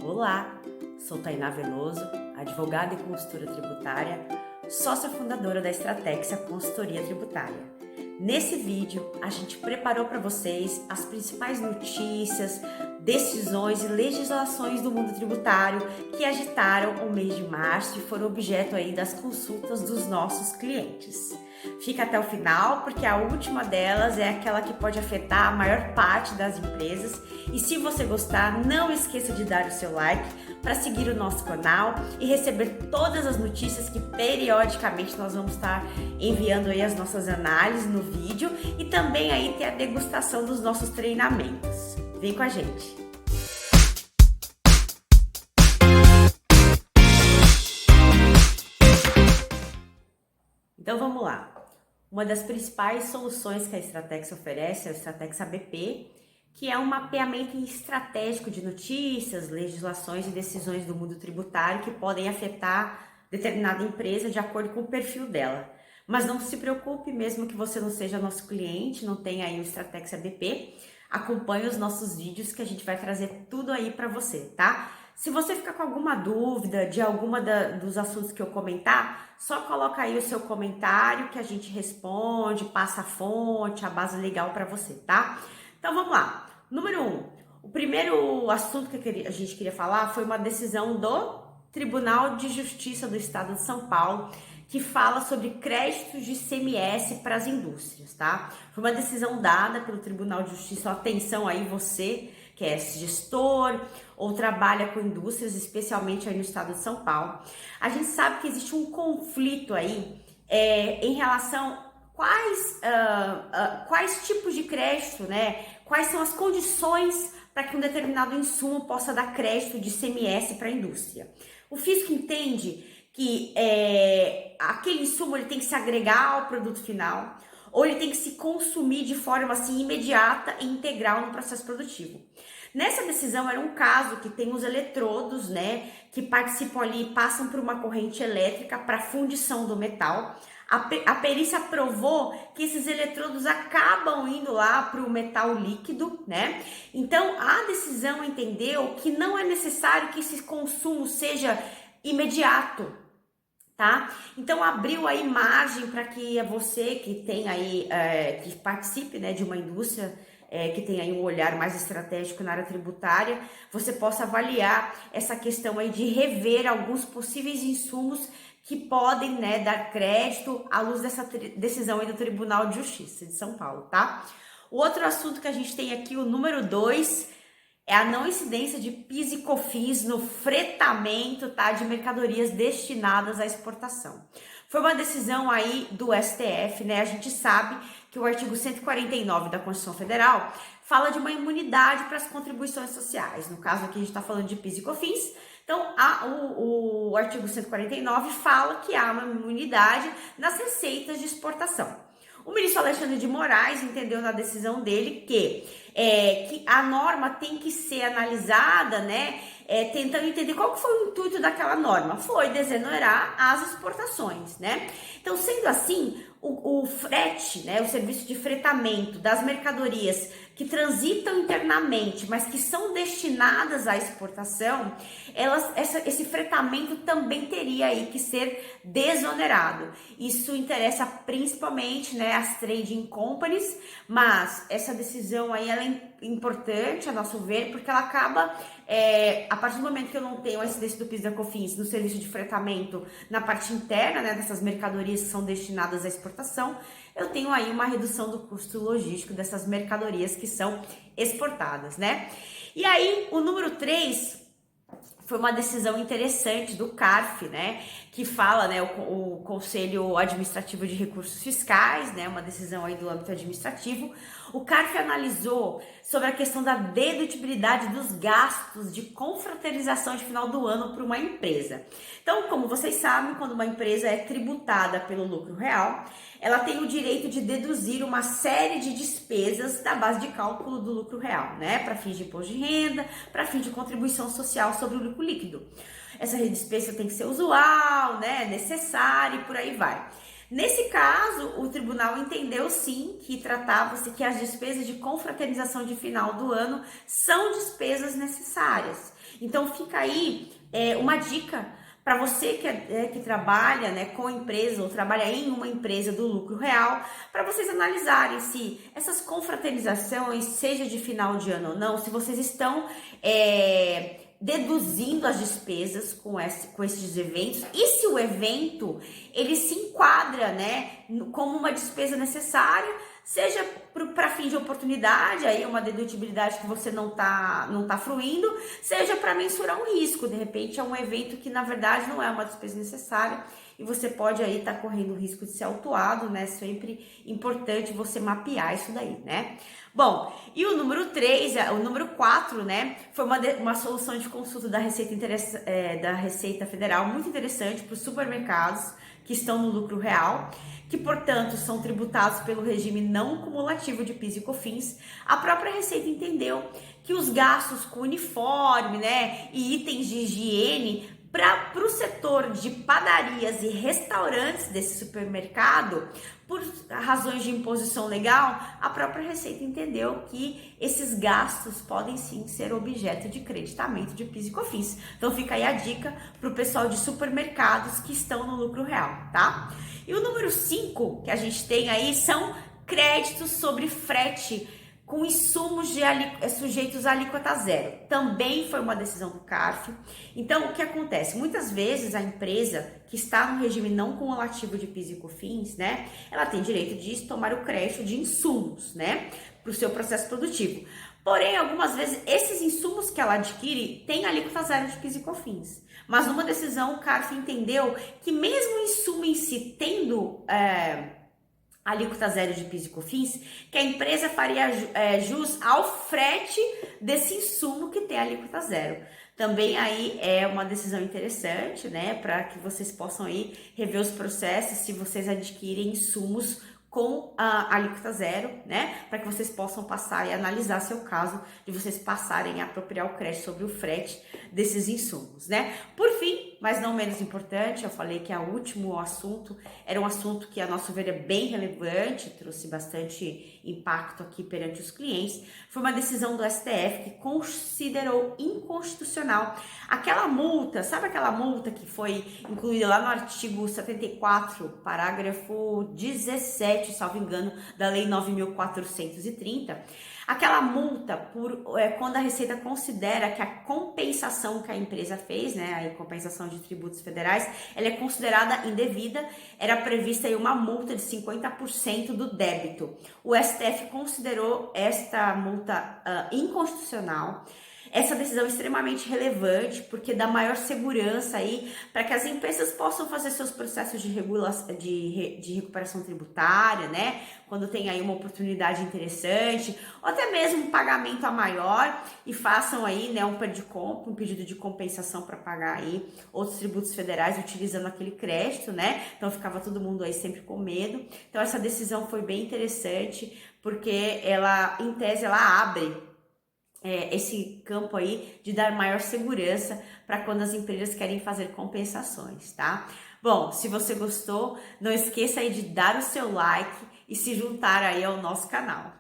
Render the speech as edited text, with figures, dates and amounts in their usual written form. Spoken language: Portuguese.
Olá, sou Tainá Veloso, advogada e consultora tributária, sócia fundadora da Estratexia Consultoria Tributária. Nesse vídeo, a gente preparou para vocês as principais notícias, decisões e legislações do mundo tributário que agitaram o mês de março e foram objeto aí das consultas dos nossos clientes. Fica até o final, porque a última delas é aquela que pode afetar a maior parte das empresas. E se você gostar, não esqueça de dar o seu like para seguir o nosso canal e receber todas as notícias que periodicamente nós vamos estar enviando aí as nossas análises no vídeo e também aí ter a degustação dos nossos treinamentos. Vem com a gente! Então vamos lá. Uma das principais soluções que a Estratexia oferece é a Estratexia ABP, que é um mapeamento estratégico de notícias, legislações e decisões do mundo tributário que podem afetar determinada empresa de acordo com o perfil dela. Mas não se preocupe, mesmo que você não seja nosso cliente, não tenha aí o Estratexia ABP, acompanhe os nossos vídeos que a gente vai trazer tudo aí para você, tá? Se você ficar com alguma dúvida de alguma dos assuntos que eu comentar, só coloca aí o seu comentário que a gente responde, passa a fonte, a base legal para você, tá? Então vamos lá. Número 1. O primeiro assunto que a gente queria falar foi uma decisão do Tribunal de Justiça do Estado de São Paulo, que fala sobre créditos de ICMS para as indústrias, tá? Foi uma decisão dada pelo Tribunal de Justiça. Atenção aí você que é gestor ou trabalha com indústrias, especialmente aí no estado de São Paulo. A gente sabe que existe um conflito aí em relação quais tipos de crédito, né? Quais são as condições para que um determinado insumo possa dar crédito de ICMS para a indústria. O fisco entende que aquele insumo ele tem que se agregar ao produto final, ou ele tem que se consumir de forma assim imediata e integral no processo produtivo. Nessa decisão era um caso que tem os eletrodos, né, que participam ali, passam por uma corrente elétrica para fundição do metal. A perícia provou que esses eletrodos acabam indo lá para o metal líquido, né? Então a decisão entendeu que não é necessário que esse consumo seja imediato, tá? Então abriu aí margem para que você que tem aí, que participe, né, de uma indústria, que tem aí um olhar mais estratégico na área tributária, você possa avaliar essa questão aí de rever alguns possíveis insumos que podem, né, dar crédito à luz dessa decisão aí do Tribunal de Justiça de São Paulo, tá? O outro assunto que a gente tem aqui, o número 2, é a não incidência de PIS e COFINS no fretamento, tá, de mercadorias destinadas à exportação. Foi uma decisão aí do STF, né? A gente sabe que o artigo 149 da Constituição Federal fala de uma imunidade para as contribuições sociais. No caso aqui a gente está falando de PIS e COFINS. Então, o artigo 149 fala que há uma imunidade nas receitas de exportação. O ministro Alexandre de Moraes entendeu na decisão dele que a norma tem que ser analisada, né, tentando entender qual que foi o intuito daquela norma. Foi desonerar as exportações, né? Então, sendo assim, o frete, né, o serviço de fretamento das mercadorias que transitam internamente, mas que são destinadas à exportação, esse fretamento também teria aí que ser desonerado. Isso interessa principalmente, né, as trading companies, mas essa decisão aí ela é importante a nosso ver, porque ela acaba, a partir do momento que eu não tenho a incidência do PIS e da COFINS no serviço de fretamento na parte interna, né, dessas mercadorias que são destinadas à exportação, eu tenho aí uma redução do custo logístico dessas mercadorias que são exportadas, né? E aí, o número 3 foi uma decisão interessante do CARF, né, que fala, né, o Conselho Administrativo de Recursos Fiscais, né, uma decisão aí do âmbito administrativo. O CARF analisou sobre a questão da dedutibilidade dos gastos de confraternização de final do ano para uma empresa. Então, como vocês sabem, quando uma empresa é tributada pelo lucro real, ela tem o direito de deduzir uma série de despesas da base de cálculo do lucro real, né, para fins de imposto de renda, para fins de contribuição social sobre o lucro líquido. Essa despesa tem que ser usual, né, necessária e por aí vai. Nesse caso, o tribunal entendeu sim que tratava-se que as despesas de confraternização de final do ano são despesas necessárias. Então fica aí uma dica para você que trabalha, né, com empresa ou trabalha em uma empresa do lucro real, para vocês analisarem se essas confraternizações, seja de final de ano ou não, se vocês estão deduzindo as despesas com esses eventos e se o evento ele se enquadra, né, como uma despesa necessária, seja para fim de oportunidade, aí uma dedutibilidade que você não tá fruindo, seja para mensurar um risco, de repente é um evento que na verdade não é uma despesa necessária e você pode aí estar correndo o risco de ser autuado, né? Sempre importante você mapear isso daí, né? Bom, e o número 3, o número 4, né? Foi uma solução de consulta da da Receita Federal muito interessante para os supermercados que estão no lucro real, que, portanto, são tributados pelo regime não cumulativo de PIS e COFINS. A própria Receita entendeu que os gastos com uniforme, né, e itens de higiene para o setor de padarias e restaurantes desse supermercado, por razões de imposição legal, a própria Receita entendeu que esses gastos podem sim ser objeto de creditamento de PIS e COFINS. Então fica aí a dica para o pessoal de supermercados que estão no lucro real, tá? E o número 5 que a gente tem aí são créditos sobre frete com insumos sujeitos à alíquota zero. Também foi uma decisão do CARF. Então, o que acontece? Muitas vezes a empresa que está no regime não cumulativo de PIS e COFINS, né, ela tem direito de tomar o crédito de insumos, né, para o seu processo produtivo. Porém, algumas vezes, esses insumos que ela adquire têm alíquota zero de PIS e COFINS. Mas numa decisão, o CARF entendeu que mesmo o insumo em si tendo alíquota zero de PIS e COFINS, que a empresa faria jus ao frete desse insumo que tem alíquota zero. Também aí é uma decisão interessante, né, para que vocês possam aí rever os processos se vocês adquirem insumos com a alíquota zero, né, para que vocês possam passar e analisar seu caso de vocês passarem a apropriar o crédito sobre o frete desses insumos, né. Por fim, mas não menos importante, eu falei que o último assunto era um assunto que a nosso ver é bem relevante, trouxe bastante impacto aqui perante os clientes, foi uma decisão do STF que considerou inconstitucional aquela multa, sabe aquela multa que foi incluída lá no artigo 74, parágrafo 17, salvo engano, da Lei 9.430, aquela multa quando a Receita considera que a compensação que a empresa fez, né, a compensação de tributos federais, ela é considerada indevida, era prevista aí uma multa de 50% do débito. O STF considerou esta multa inconstitucional. Essa decisão é extremamente relevante porque dá maior segurança aí para que as empresas possam fazer seus processos de recuperação tributária, né? Quando tem aí uma oportunidade interessante, ou até mesmo um pagamento a maior e façam aí, né, um pedido de compensação para pagar aí outros tributos federais utilizando aquele crédito, né? Então ficava todo mundo aí sempre com medo. Então essa decisão foi bem interessante porque ela, em tese, ela abre esse campo aí de dar maior segurança para quando as empresas querem fazer compensações, tá? Bom, se você gostou, não esqueça aí de dar o seu like e se juntar aí ao nosso canal.